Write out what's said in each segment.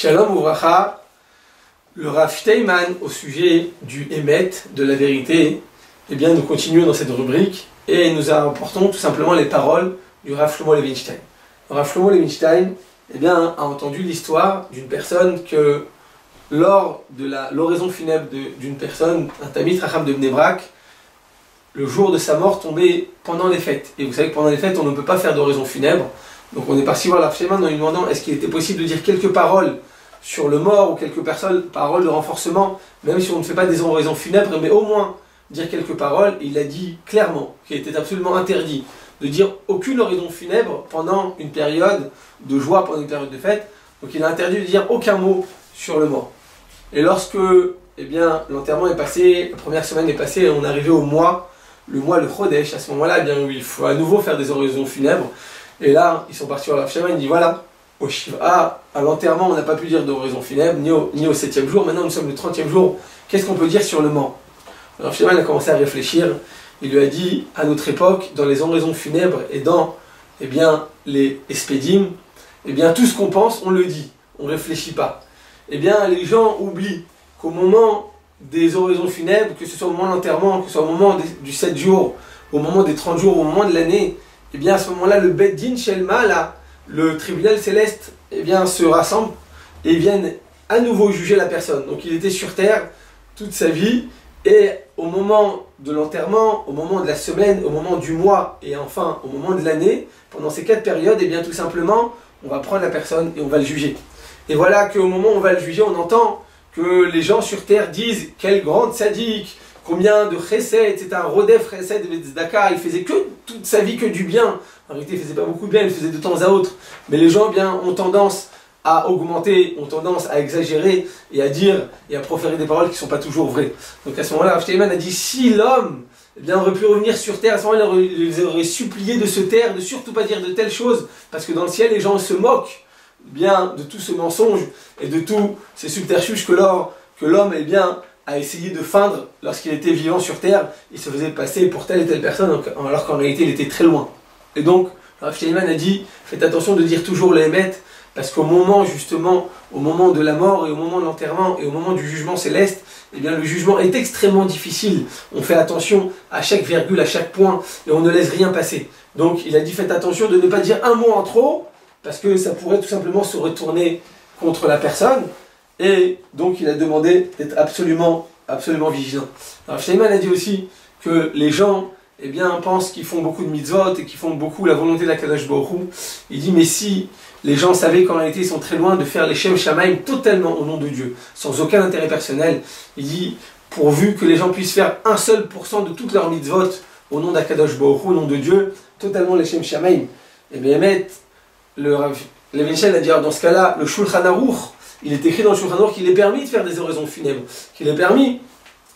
Shalom Uvracha, le Rav Steinman au sujet du Emet, de la vérité. Eh bien, nous continuons dans cette rubrique et nous apportons tout simplement les paroles du Rav Shlomo Levinstein. Le Rav Shlomo Levinstein a entendu l'histoire d'une personne que, lors de l'oraison funèbre d'une personne, un Tamid Chacham de Bnei Brak, le jour de sa mort tombait pendant les fêtes. Et vous savez que pendant les fêtes, on ne peut pas faire d'oraison funèbre. Donc on est parti voir la Steinman en lui demandant est-ce qu'il était possible de dire quelques paroles sur le mort ou quelques paroles de renforcement, même si on ne fait pas des oraisons funèbres, mais au moins dire quelques paroles. Et il a dit clairement qu'il était absolument interdit de dire aucune oraison funèbre pendant une période de joie, pendant une période de fête. Donc il a interdit de dire aucun mot sur le mort. Et lorsque l'enterrement est passé, la première semaine est passée et on est arrivé au mois, le Chodesh, à ce moment-là, il faut à nouveau faire des oraisons funèbres. Et là, ils sont partis voir la Shema, il dit voilà, au Shiva, à l'enterrement, on n'a pas pu dire d'oraison funèbre, ni au 7e jour, maintenant nous sommes le 30e jour, qu'est-ce qu'on peut dire sur le mort? Alors Shema a commencé à réfléchir, il lui a dit, à notre époque, dans les oraisons funèbres et dans les espédim, tout ce qu'on pense, on le dit, on ne réfléchit pas. Les gens oublient qu'au moment des oraisons funèbres, que ce soit au moment de l'enterrement, que ce soit au moment du 7 jours, au moment des 30 jours, au moment de l'année, à ce moment-là, le Bet Din Shelma, le tribunal céleste, se rassemble et viennent à nouveau juger la personne. Donc il était sur terre toute sa vie, et au moment de l'enterrement, au moment de la semaine, au moment du mois, et enfin au moment de l'année, pendant ces 4 périodes, tout simplement, on va prendre la personne et on va le juger. Et voilà qu'au moment où on va le juger, on entend que les gens sur terre disent « Quelle grande sadique !» Combien de chesed, c'était un rodef chesed de tzedaka, il faisait que toute sa vie que du bien. En réalité, il faisait pas beaucoup de bien, il faisait de temps à autre. Mais les gens ont tendance à augmenter, ont tendance à exagérer et à dire et à proférer des paroles qui ne sont pas toujours vraies. Donc à ce moment-là, Rav Steinman a dit si l'homme aurait pu revenir sur terre, à ce moment-là, il les aurait supplié de se taire, de surtout pas dire de telles choses, parce que dans le ciel, les gens se moquent de tout ce mensonge et de tous ces subterfuges que l'homme a essayé de feindre lorsqu'il était vivant sur terre. Il se faisait passer pour telle et telle personne alors qu'en réalité il était très loin. Et donc Rav Steinman a dit faites attention de dire toujours le Emet, parce qu'au moment justement, au moment de la mort et au moment de l'enterrement et au moment du jugement céleste, le jugement est extrêmement difficile. On fait attention à chaque virgule, à chaque point, et on ne laisse rien passer. Donc il a dit faites attention de ne pas dire un mot en trop, parce que ça pourrait tout simplement se retourner contre la personne. Et donc il a demandé d'être absolument vigilant. Alors Steinman a dit aussi que les gens pensent qu'ils font beaucoup de mitzvot et qu'ils font beaucoup la volonté de la Kadosh Baruch Hu. Il dit mais si les gens savaient qu'en réalité ils sont très loin de faire les Shem Shamaim totalement au nom de Dieu, sans aucun intérêt personnel, il dit pourvu que les gens puissent faire 1 seul % de toutes leurs mitzvot au nom d'Akadosh Baruch Hu, au nom de Dieu, totalement les Shem Shamaim. Et bien le Rav Levinstein a dit dans ce cas-là, le Shulchan Aruch, il est écrit dans le Shulchan Aruch qu'il est permis de faire des oraisons funèbres, qu'il est permis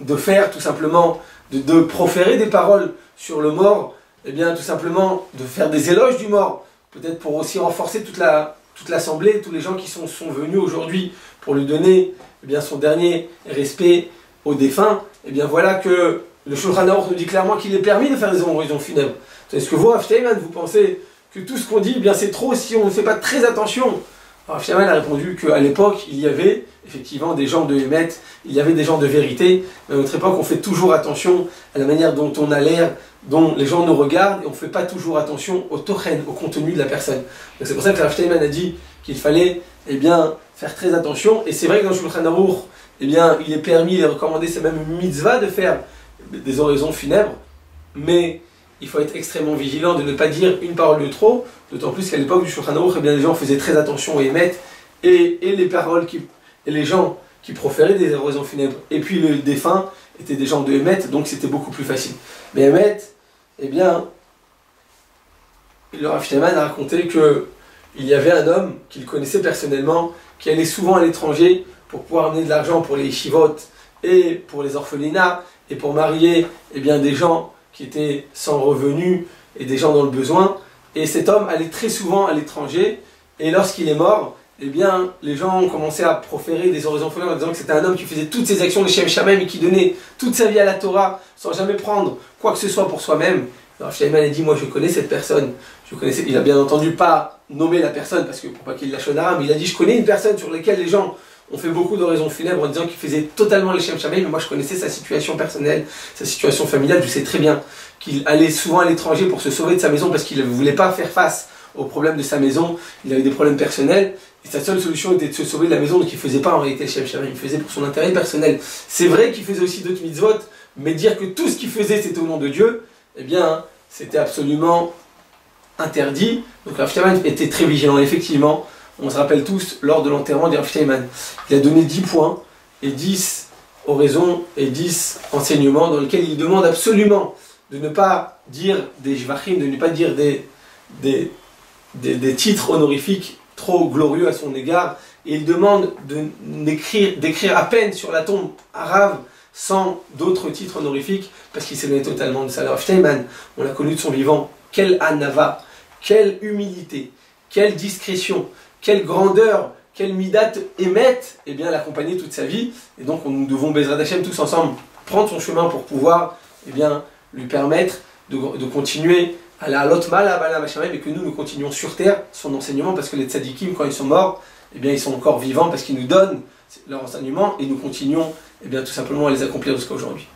de faire tout simplement, de proférer des paroles sur le mort, tout simplement de faire des éloges du mort, peut-être pour aussi renforcer toute l'assemblée, tous les gens qui sont venus aujourd'hui pour lui donner son dernier respect aux défunts. Voilà que le Shulchan Aruch nous dit clairement qu'il est permis de faire des oraisons funèbres. Est-ce que vous, Rav Steinman, vous pensez que tout ce qu'on dit, c'est trop si on ne fait pas très attention? Alors Steinman a répondu qu'à l'époque, il y avait effectivement des gens de Emet, il y avait des gens de vérité, mais à notre époque, on fait toujours attention à la manière dont on a l'air, dont les gens nous regardent, et on ne fait pas toujours attention au tochen, au contenu de la personne. Donc c'est pour ça que Rav Steinman a dit qu'il fallait faire très attention, et c'est vrai que dans le Shulchan Aruch, il est permis, il est recommandé, c'est même une mitzvah de faire des oraisons funèbres, mais il faut être extrêmement vigilant de ne pas dire une parole de trop, d'autant plus qu'à l'époque du Shulchan Aruch, les gens faisaient très attention aux Emet, et les paroles et les gens qui proféraient des oraisons funèbres, et puis le défunt étaient des gens de Emet, donc c'était beaucoup plus facile. Mais Emet, le Rav Steinman a raconté qu'il y avait un homme qu'il connaissait personnellement, qui allait souvent à l'étranger pour pouvoir amener de l'argent pour les yeshivot, et pour les orphelinats, et pour marier des gens qui étaient sans revenus et des gens dans le besoin. Et cet homme allait très souvent à l'étranger, et lorsqu'il est mort, les gens ont commencé à proférer des oraisons funèbres en disant que c'était un homme qui faisait toutes ses actions de Shem Shamaim et qui donnait toute sa vie à la Torah sans jamais prendre quoi que ce soit pour soi-même. Alors Steinman a dit moi je connais cette personne, il a bien entendu pas nommer la personne, parce que pour pas qu'il lâche un arabe, il a dit je connais une personne sur laquelle les gens ont fait beaucoup d'oraisons funèbres en disant qu'il faisait totalement les Shem Shamaim, mais moi je connaissais sa situation personnelle, sa situation familiale, je sais très bien qu'il allait souvent à l'étranger pour se sauver de sa maison parce qu'il ne voulait pas faire face aux problèmes de sa maison, il avait des problèmes personnels, et sa seule solution était de se sauver de la maison, donc il ne faisait pas en réalité le Shem Shamaim, il faisait pour son intérêt personnel. C'est vrai qu'il faisait aussi d'autres mitzvot, mais dire que tout ce qu'il faisait c'était au nom de Dieu, eh bien c'était absolument interdit. Donc Rav Steinman était très vigilant. Et effectivement, on se rappelle tous lors de l'enterrement de Rav Steinman, il a donné 10 points et 10 oraisons et 10 enseignements dans lesquels il demande absolument de ne pas dire des jvachim, de ne pas dire des titres honorifiques trop glorieux à son égard, et il demande d'écrire à peine sur la tombe arabe sans d'autres titres honorifiques, parce qu'il s'éloignait totalement de ça. Alors Steinman, on l'a connu de son vivant, quelle anava, quelle humilité, quelle discrétion, quelle grandeur, quelle midat émet, eh bien l'accompagner toute sa vie, et donc nous devons Bezrat Hashem tous ensemble prendre son chemin pour pouvoir eh bien, lui permettre de continuer à la halot mal à Bala Machamem, et que nous continuons sur terre son enseignement, parce que les tzadikim, quand ils sont morts, eh bien, ils sont encore vivants parce qu'ils nous donnent leur enseignement, et nous continuons eh bien, tout simplement à les accomplir jusqu'à aujourd'hui.